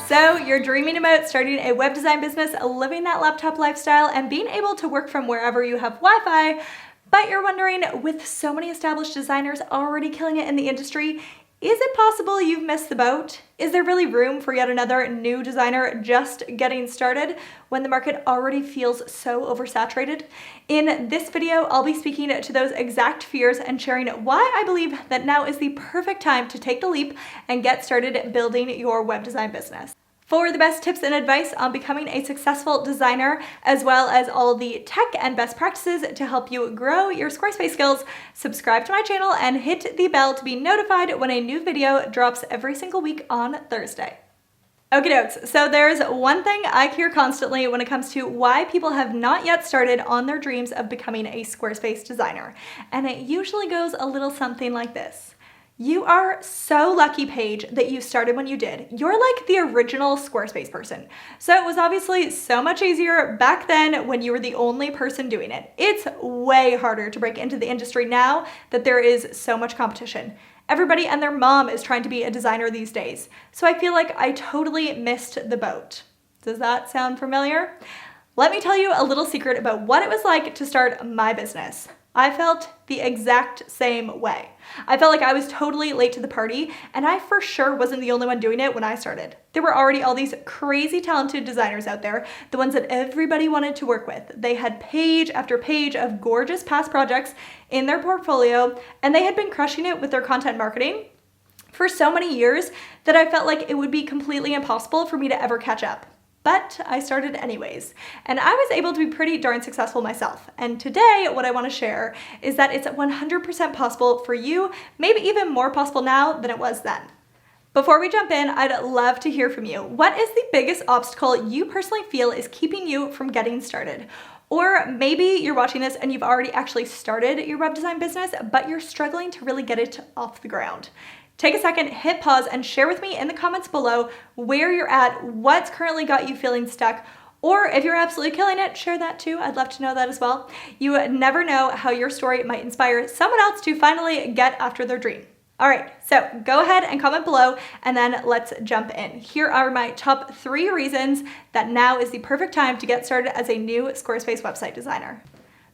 So you're dreaming about starting a web design business, living that laptop lifestyle, and being able to work from wherever you have Wi-Fi, but you're wondering, with so many established designers already killing it in the industry, is it possible you've missed the boat? Is there really room for yet another new designer just getting started when the market already feels so oversaturated? In this video, I'll be speaking to those exact fears and sharing why I believe that now is the perfect time to take the leap and get started building your web design business. For the best tips and advice on becoming a successful designer, as well as all the tech and best practices to help you grow your Squarespace skills, subscribe to my channel and hit the bell to be notified when a new video drops every single week on Thursday. Okie dokes, so there's one thing I hear constantly when it comes to why people have not yet started on their dreams of becoming a Squarespace designer, and it usually goes a little something like this. You are so lucky, Paige, that you started when you did. You're like the original Squarespace person. So it was obviously so much easier back then when you were the only person doing it. It's way harder to break into the industry now that there is so much competition. Everybody and their mom is trying to be a designer these days. So I feel like I totally missed the boat. Does that sound familiar? Let me tell you a little secret about what it was like to start my business. I felt the exact same way. I felt like I was totally late to the party, and I for sure wasn't the only one doing it when I started. There were already all these crazy talented designers out there, the ones that everybody wanted to work with. They had page after page of gorgeous past projects in their portfolio, and they had been crushing it with their content marketing for so many years that I felt like it would be completely impossible for me to ever catch up. But I started anyways, and I was able to be pretty darn successful myself. And today, what I want to share is that it's 100% possible for you, maybe even more possible now than it was then. Before we jump in, I'd love to hear from you. What is the biggest obstacle you personally feel is keeping you from getting started? Or maybe you're watching this and you've already actually started your web design business, but you're struggling to really get it off the ground. Take a second, hit pause, and share with me in the comments below where you're at, what's currently got you feeling stuck, or if you're absolutely killing it, share that too. I'd love to know that as well. You never know how your story might inspire someone else to finally get after their dream. All right, so go ahead and comment below, and then let's jump in. Here are my top 3 reasons that now is the perfect time to get started as a new Squarespace website designer.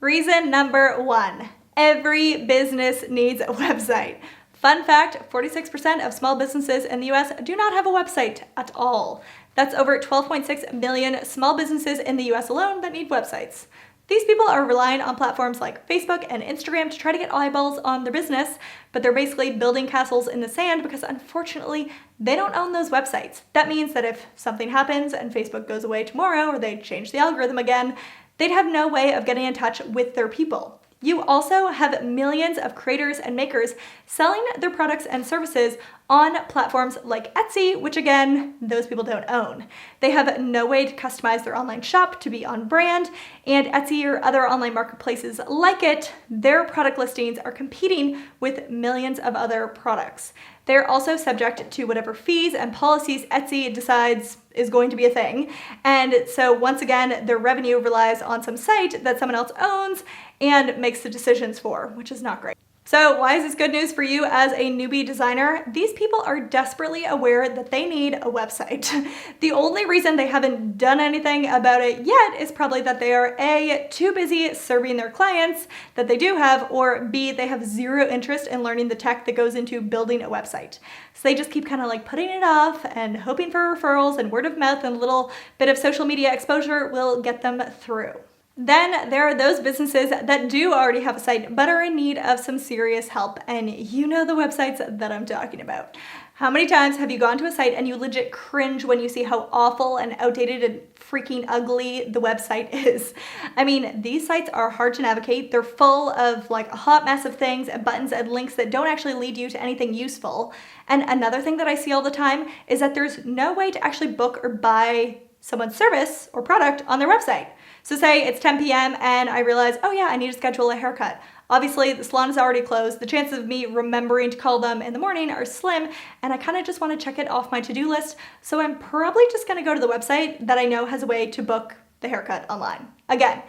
Reason number 1, every business needs a website. Fun fact, 46% of small businesses in the US do not have a website at all. That's over 12.6 million small businesses in the US alone that need websites. These people are relying on platforms like Facebook and Instagram to try to get eyeballs on their business, but they're basically building castles in the sand because unfortunately, they don't own those websites. That means that if something happens and Facebook goes away tomorrow or they change the algorithm again, they'd have no way of getting in touch with their people. You also have millions of creators and makers selling their products and services on platforms like Etsy, which again, those people don't own. They have no way to customize their online shop to be on brand, and Etsy or other online marketplaces like it, their product listings are competing with millions of other products. They're also subject to whatever fees and policies Etsy decides is going to be a thing. And so once again, their revenue relies on some site that someone else owns and makes the decisions for, which is not great. So why is this good news for you as a newbie designer? These people are desperately aware that they need a website. The only reason they haven't done anything about it yet is probably that they are A, too busy serving their clients that they do have, or B, they have zero interest in learning the tech that goes into building a website. So they just keep kind of like putting it off and hoping for referrals and word of mouth and a little bit of social media exposure will get them through. Then there are those businesses that do already have a site but are in need of some serious help, and you know the websites that I'm talking about. How many times have you gone to a site and you legit cringe when you see how awful and outdated and freaking ugly the website is? I mean, these sites are hard to navigate. They're full of like a hot mess of things and buttons and links that don't actually lead you to anything useful. And another thing that I see all the time is that there's no way to actually book or buy someone's service or product on their website. So say it's 10 p.m. and I realize, oh yeah, I need to schedule a haircut. Obviously, the salon is already closed. The chances of me remembering to call them in the morning are slim, and I kind of just want to check it off my to-do list. So I'm probably just going to go to the website that I know has a way to book the haircut online. Again,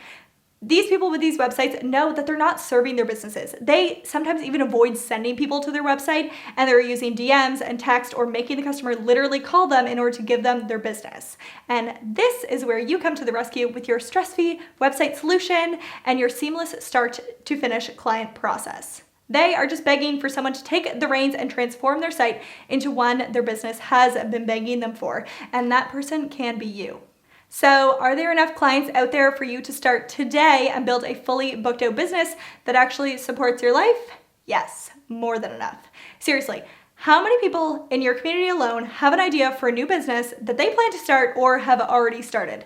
These people with these websites know that they're not serving their businesses. They sometimes even avoid sending people to their website, and they're using DMs and text or making the customer literally call them in order to give them their business. And this is where you come to the rescue with your stress-free website solution and your seamless start to finish client process. They are just begging for someone to take the reins and transform their site into one their business has been begging them for, and that person can be you. So are there enough clients out there for you to start today and build a fully booked out business that actually supports your life? Yes, more than enough. Seriously, how many people in your community alone have an idea for a new business that they plan to start or have already started?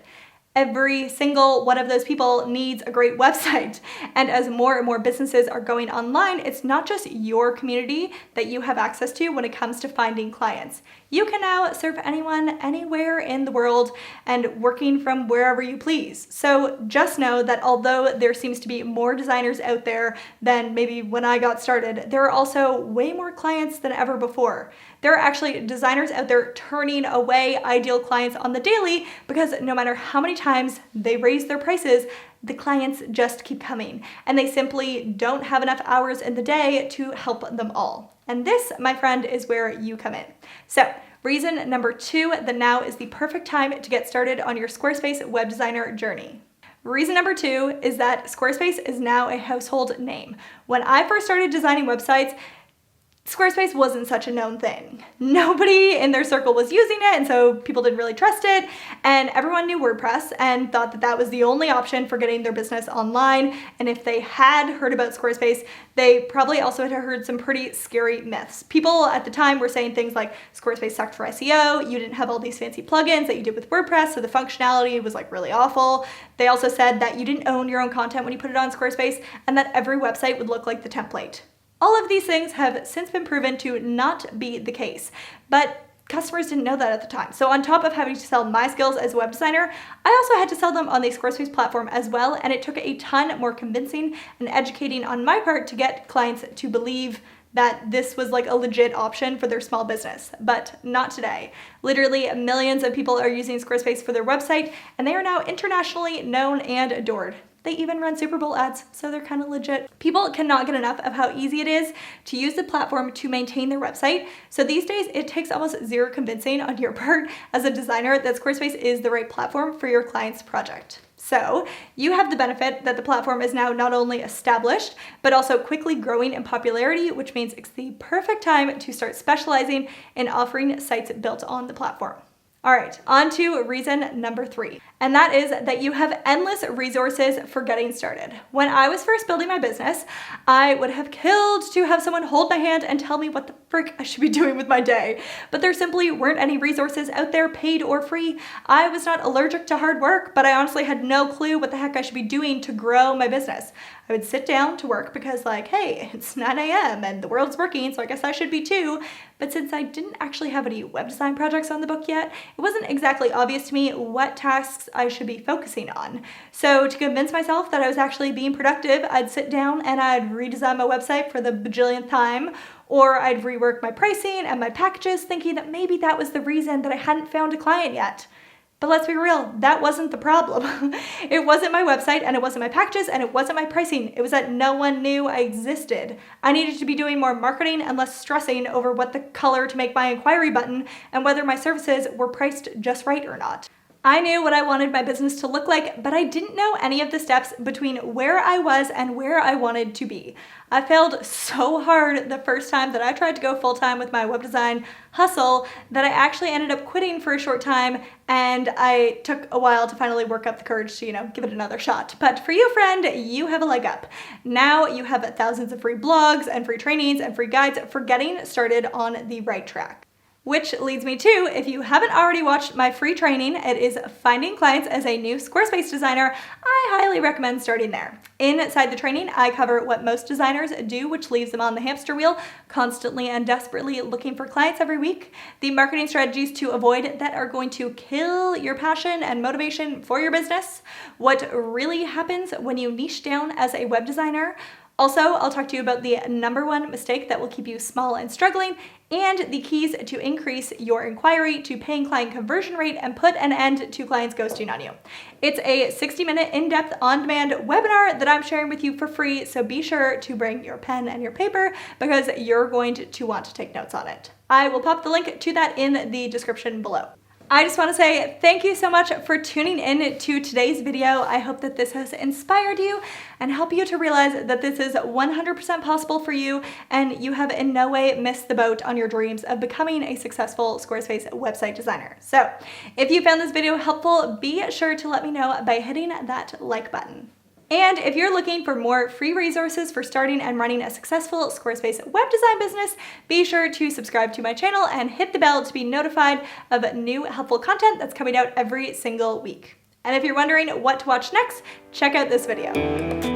Every single one of those people needs a great website. And as more and more businesses are going online, it's not just your community that you have access to when it comes to finding clients. You can now serve anyone, anywhere in the world and working from wherever you please. So just know that although there seems to be more designers out there than maybe when I got started, there are also way more clients than ever before. There are actually designers out there turning away ideal clients on the daily because no matter how many times they raise their prices, the clients just keep coming and they simply don't have enough hours in the day to help them all. And this, my friend, is where you come in. So reason number 2, that now is the perfect time to get started on your Squarespace web designer journey. Reason number 2 is that Squarespace is now a household name. When I first started designing websites, Squarespace wasn't such a known thing. Nobody in their circle was using it, and so people didn't really trust it, and everyone knew WordPress and thought that that was the only option for getting their business online. And if they had heard about Squarespace, they probably also had heard some pretty scary myths. People at the time were saying things like Squarespace sucked for SEO, you didn't have all these fancy plugins that you did with WordPress, so the functionality was like really awful. They also said that you didn't own your own content when you put it on Squarespace, and that every website would look like the template. All of these things have since been proven to not be the case, but customers didn't know that at the time. So on top of having to sell my skills as a web designer, I also had to sell them on the Squarespace platform as well, and it took a ton more convincing and educating on my part to get clients to believe that this was like a legit option for their small business, but not today. Literally millions of people are using Squarespace for their website, and they are now internationally known and adored. They even run Super Bowl ads, so they're kind of legit. People cannot get enough of how easy it is to use the platform to maintain their website. So these days, it takes almost zero convincing on your part as a designer that Squarespace is the right platform for your client's project. So you have the benefit that the platform is now not only established, but also quickly growing in popularity, which means it's the perfect time to start specializing in offering sites built on the platform. All right, on to reason number 3, and that is that you have endless resources for getting started. When I was first building my business, I would have killed to have someone hold my hand and tell me what the frick I should be doing with my day, but there simply weren't any resources out there, paid or free. I was not allergic to hard work, but I honestly had no clue what the heck I should be doing to grow my business. I would sit down to work because like, hey, it's 9 a.m. and the world's working, so I guess I should be too. But since I didn't actually have any web design projects on the book yet, it wasn't exactly obvious to me what tasks I should be focusing on. So to convince myself that I was actually being productive, I'd sit down and I'd redesign my website for the bajillionth time, or I'd rework my pricing and my packages thinking that maybe that was the reason that I hadn't found a client yet. But let's be real, that wasn't the problem. It wasn't my website, and it wasn't my packages, and it wasn't my pricing. It was that no one knew I existed. I needed to be doing more marketing and less stressing over what the color to make my inquiry button and whether my services were priced just right or not. I knew what I wanted my business to look like, but I didn't know any of the steps between where I was and where I wanted to be. I failed so hard the first time that I tried to go full-time with my web design hustle that I actually ended up quitting for a short time, and I took a while to finally work up the courage to, give it another shot. But for you, friend, you have a leg up. Now you have thousands of free blogs and free trainings and free guides for getting started on the right track. Which leads me to, if you haven't already watched my free training, it is Finding Clients as a New Squarespace Designer. I highly recommend starting there. Inside the training, I cover what most designers do, which leaves them on the hamster wheel, constantly and desperately looking for clients every week, the marketing strategies to avoid that are going to kill your passion and motivation for your business, what really happens when you niche down as a web designer, Also, I'll talk to you about the #1 mistake that will keep you small and struggling, and the keys to increase your inquiry to paying client conversion rate and put an end to clients ghosting on you. It's a 60-minute in-depth on-demand webinar that I'm sharing with you for free, so be sure to bring your pen and your paper because you're going to want to take notes on it. I will pop the link to that in the description below. I just want to say thank you so much for tuning in to today's video. I hope that this has inspired you and helped you to realize that this is 100% possible for you and you have in no way missed the boat on your dreams of becoming a successful Squarespace website designer. So if you found this video helpful, be sure to let me know by hitting that like button. And if you're looking for more free resources for starting and running a successful Squarespace web design business, be sure to subscribe to my channel and hit the bell to be notified of new helpful content that's coming out every single week. And if you're wondering what to watch next, check out this video.